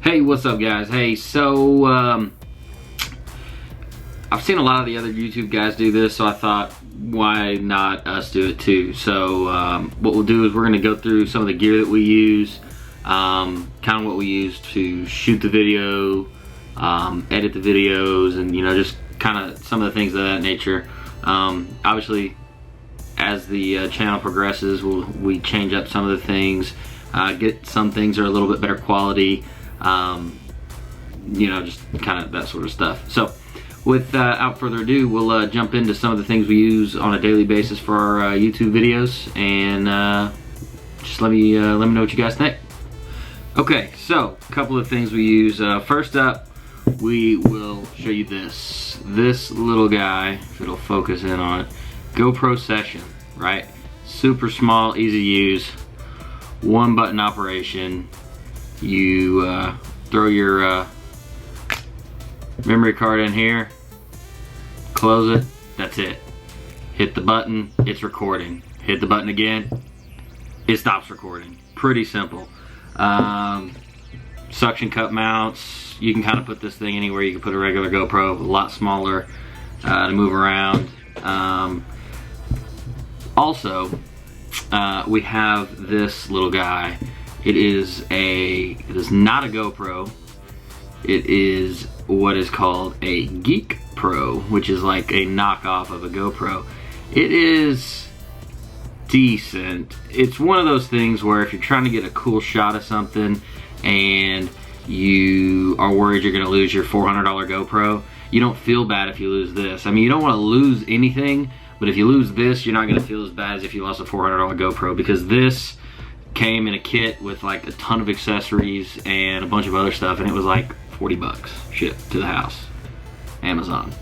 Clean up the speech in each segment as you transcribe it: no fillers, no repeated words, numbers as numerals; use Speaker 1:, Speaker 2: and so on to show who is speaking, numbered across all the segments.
Speaker 1: Hey, what's up guys? Hey, so I've seen a lot of the other YouTube guys do this, so I thought why not us do it too. So what we'll do is we're going to go through some of the gear that we use, kind of what we use to shoot the video, edit the videos, and just kind of some of the things of that nature. Obviously as the channel progresses, we change up some of the things, get some things that are a little bit better quality, just kind of that sort of stuff. So without further ado, we'll jump into some of the things we use on a daily basis for our YouTube videos, and just let me know what you guys think. Okay, so a couple of things we use. First up, we will show you this little guy, if it'll focus in on it. GoPro Session, right? Super small, easy to use, one button operation. You throw your memory card in here, close it, that's it. Hit the button, it's recording. Hit the button again, it stops recording. Pretty simple. Suction cup mounts, you can kind of put this thing anywhere. You can put a regular GoPro, a lot smaller to move around. Also, we have this little guy. It is not a GoPro. It is what is called a Geek Pro, which is like a knockoff of a GoPro. It is decent. It's one of those things where if you're trying to get a cool shot of something and you are worried you're gonna lose your $400 GoPro, you don't feel bad if you lose this. I mean, you don't want to lose anything, but if you lose this, you're not gonna feel as bad as if you lost a $400 GoPro, because this came in a kit with like a ton of accessories and a bunch of other stuff, and it was like 40 bucks shipped to the house, Amazon.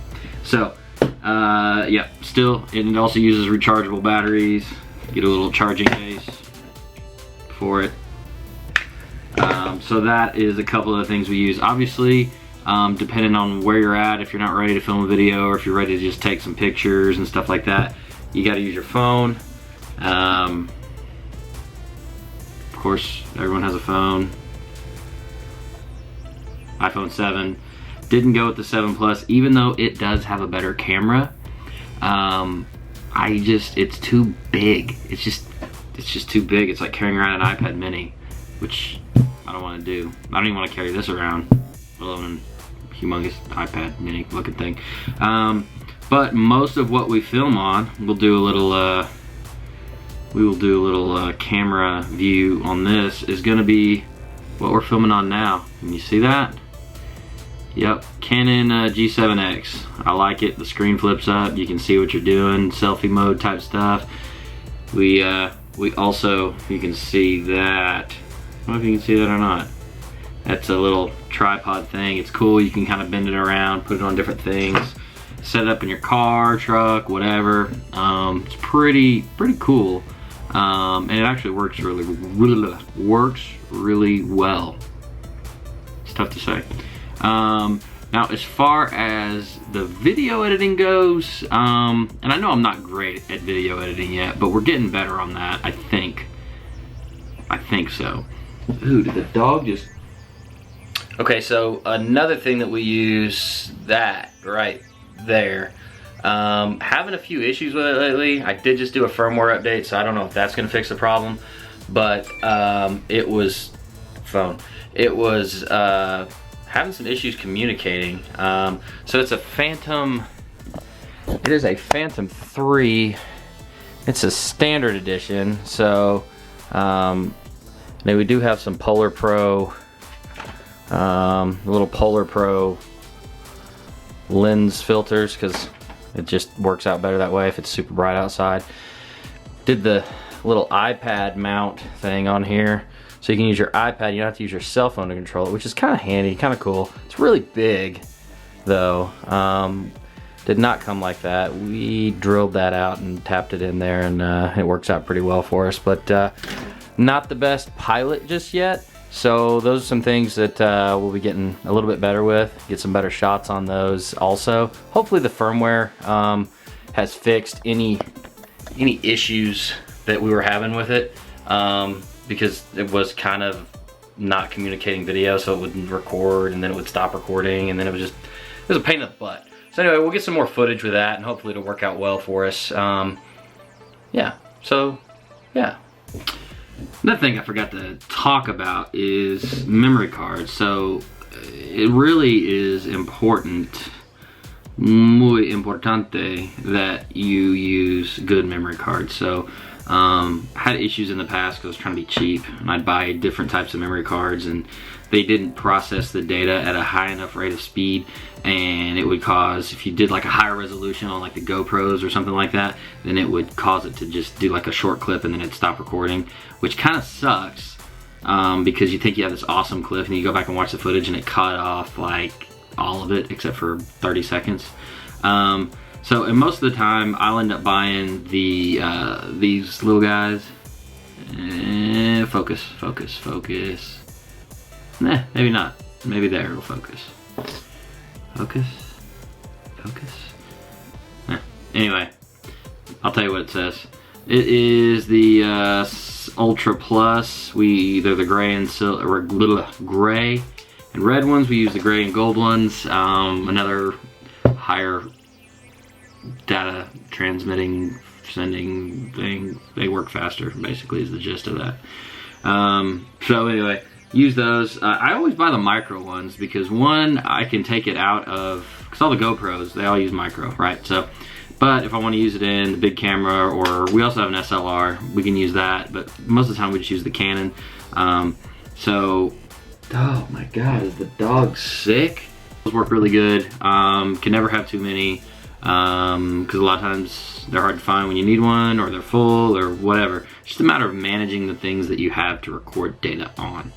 Speaker 1: So yeah, still, it also uses rechargeable batteries. Get a little charging case for it. So that is a couple of the things we use. Obviously, depending on where you're at, if you're not ready to film a video or if you're ready to just take some pictures and stuff like that, you got to use your phone. Of course, everyone has a phone. iPhone 7. Didn't go with the 7 Plus, even though it does have a better camera. It's too big. It's just too big. It's like carrying around an iPad mini, which I don't want to do. I don't even want to carry this around, let alone a humongous iPad mini looking thing. But most of what we film on, we'll do a little camera view on this, is going to be what we're filming on now. Can you see that? Yep, Canon G7X. I like it. The screen flips up. You can see what you're doing. Selfie mode type stuff. We also, you can see that. I don't know if you can see that or not. That's a little tripod thing. It's cool. You can kind of bend it around, put it on different things, set it up in your car, truck, whatever. It's pretty cool. And it actually works really well. It's tough to say. Now, as far as the video editing goes, and I know I'm not great at video editing yet, but we're getting better on that, I think so. Ooh, did the dog just... Okay, so another thing that we use, that right there. Having a few issues with it lately. I did just do a firmware update, so I don't know if that's gonna fix the problem, but it was having some issues communicating. So it's a Phantom, it is a Phantom 3. It's a standard edition. So now we do have some Polar Pro, little Polar Pro lens filters, because it just works out better that way if it's super bright outside. Did the little iPad mount thing on here, so you can use your iPad. You don't have to use your cell phone to control it, which is kind of handy, kind of cool. It's really big though. Did not come like that. We drilled that out and tapped it in there, and it works out pretty well for us, but not the best pilot just yet. So those are some things that we'll be getting a little bit better with, get some better shots on those also. Hopefully the firmware has fixed any issues that we were having with it, because it was kind of not communicating video, so it wouldn't record and then it would stop recording, and then it was a pain in the butt. So anyway, we'll get some more footage with that, and hopefully it'll work out well for us. Yeah, so yeah. Another thing I forgot to talk about is memory cards. So it really is important, muy importante, that you use good memory cards. So I had issues in the past because I was trying to be cheap, and I'd buy different types of memory cards and they didn't process the data at a high enough rate of speed, and it would cause, if you did like a higher resolution on like the GoPros or something like that, then it would cause it to just do like a short clip and then it'd stop recording, which kind of sucks because you think you have this awesome clip and you go back and watch the footage and it cut off like all of it except for 30 seconds. So and most of the time I'll end up buying the these little guys. Focus, focus, focus. Nah, maybe not. Maybe there it'll focus. Focus, focus. Nah. Anyway, I'll tell you what it says. It is the Ultra Plus. They're the gray and gray and red ones. We use the gray and gold ones. Another higher data transmitting, sending thing. They work faster, basically, is the gist of that. So anyway, use those. I always buy the micro ones because one, I can take it out of, because all the GoPros, they all use micro, right? So, but if I want to use it in the big camera, or we also have an SLR, we can use that, but most of the time we just use the Canon. So, oh my God, is the dog sick? Those work really good. Can never have too many, because a lot of times they're hard to find when you need one, or they're full, or whatever. It's just a matter of managing the things that you have to record data on.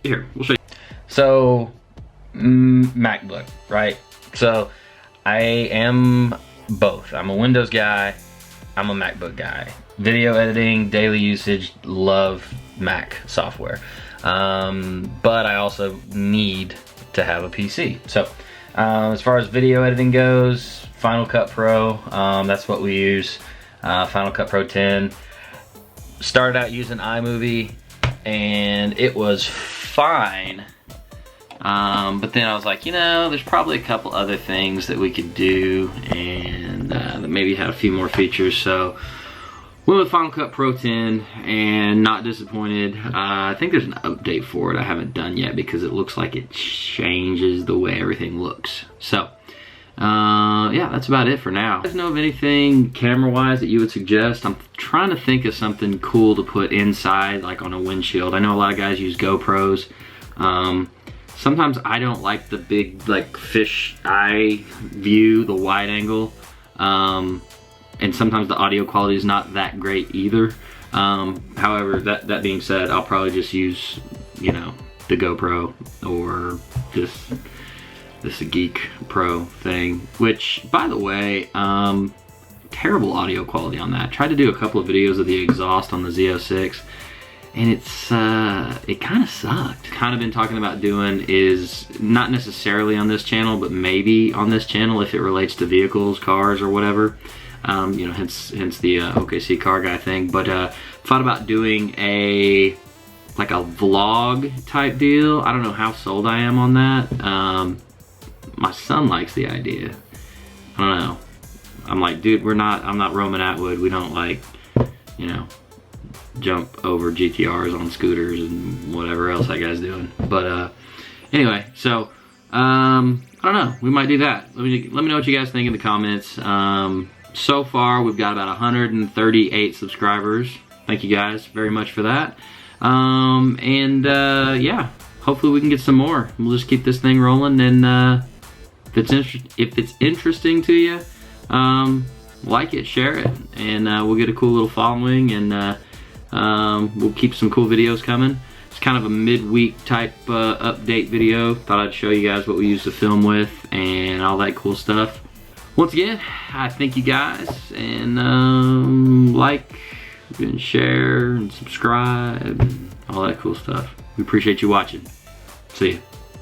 Speaker 1: Here, we'll show you. So, MacBook, right? So, I am both. I'm a Windows guy, I'm a MacBook guy. Video editing, daily usage, love Mac software. But I also need to have a PC. So, as far as video editing goes, Final Cut Pro, that's what we use. Final Cut Pro 10. Started out using iMovie and it was fine. But then I was like, you know, there's probably a couple other things that we could do and that maybe had a few more features. So went with Final Cut Pro 10 and not disappointed. I think there's an update for it I haven't done yet because it looks like it changes the way everything looks. So yeah, that's about it for now. You guys know of anything camera-wise that you would suggest? I'm trying to think of something cool to put inside, like on a windshield. I know a lot of guys use GoPros. Sometimes I don't like the big, like, fish eye view, the wide angle. And sometimes the audio quality is not that great either. However, that being said, I'll probably just use, you know, the GoPro or this Geek Pro thing, which, by the way, terrible audio quality on that. Tried to do a couple of videos of the exhaust on the Z06, and it kind of sucked. Kind of been talking about doing is not necessarily on this channel, but maybe on this channel if it relates to vehicles, cars, or whatever. You know, hence the OKC car guy thing. But thought about doing like a vlog type deal. I don't know how sold I am on that. My son likes the idea. I don't know. I'm like, dude, I'm not Roman Atwood. We don't, like, you know, jump over GTRs on scooters and whatever else that guy's doing. But anyway, so I don't know. We might do that. Let me know what you guys think in the comments. So far, we've got about 138 subscribers. Thank you guys very much for that. Yeah, hopefully we can get some more. We'll just keep this thing rolling, and if it's interesting to you, like it, share it, and we'll get a cool little following, and we'll keep some cool videos coming. It's kind of a midweek type update video. Thought I'd show you guys what we used to film with and all that cool stuff. Once again, I thank you guys, and like and share and subscribe and all that cool stuff. We appreciate you watching. See ya.